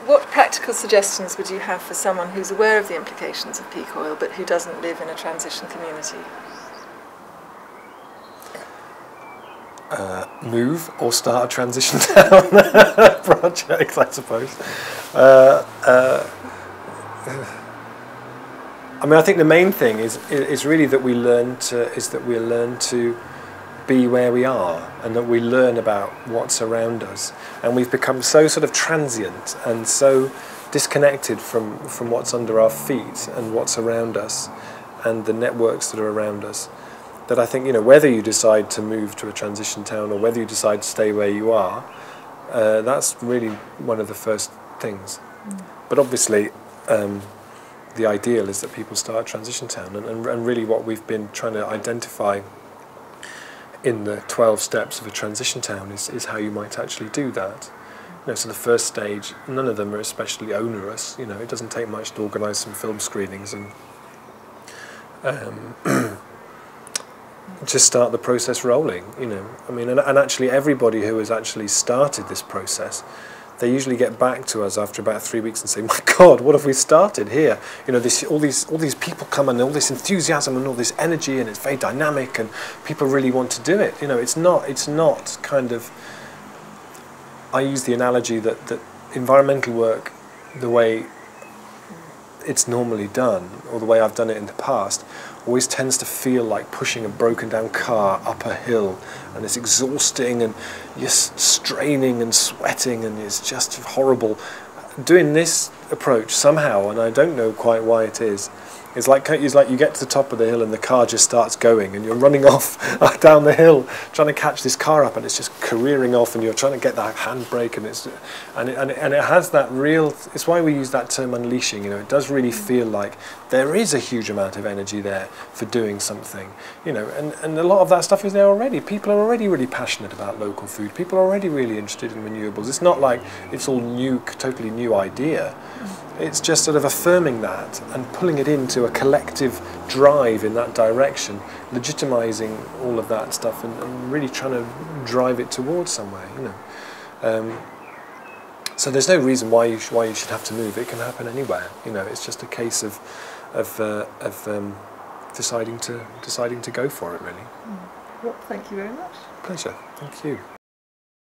what practical suggestions would you have for someone who's aware of the implications of peak oil but who doesn't live in a transition community? Move or start a transition town project, I suppose. I mean, I think the main thing is really that we learn to be where we are, and that we learn about what's around us. And we've become so sort of transient and so disconnected from what's under our feet and what's around us and the networks that are around us, that I think, you know, whether you decide to move to a transition town or whether you decide to stay where you are, that's really one of the first things. But obviously, the ideal is that people start a transition town, and really what we've been trying to identify in the 12 steps of a transition town is how you might actually do that. You know, so the first stage, none of them are especially onerous. You know, it doesn't take much to organise some film screenings and just start the process rolling. You know, I mean, and actually everybody who has actually started this process, they usually get back to us after about 3 weeks and say, "My God, what have we started here?" You know, all these people come and all this enthusiasm and all this energy, and it's very dynamic, and people really want to do it. You know, it's not kind of. I use the analogy that environmental work, the way it's normally done, or the way I've done it in the past, always tends to feel like pushing a broken down car up a hill, and it's exhausting and you're straining and sweating and it's just horrible. Doing this approach somehow, and I don't know quite why it is, it's like you get to the top of the hill and the car just starts going and you're running off down the hill trying to catch this car up, and it's just careering off, and you're trying to get that handbrake, and it has that real. It's why we use that term unleashing. You know, it does really feel like there is a huge amount of energy there for doing something. You know, and a lot of that stuff is there already. People are already really passionate about local food. People are already really interested in renewables. It's not like it's all new, totally new idea. It's just sort of affirming that and pulling it into a collective drive in that direction, legitimising all of that stuff, and really trying to drive it towards somewhere. You know, so there's no reason why you should have to move. It can happen anywhere. You know, it's just a case of deciding to go for it, really. Well, thank you very much. Pleasure. Thank you.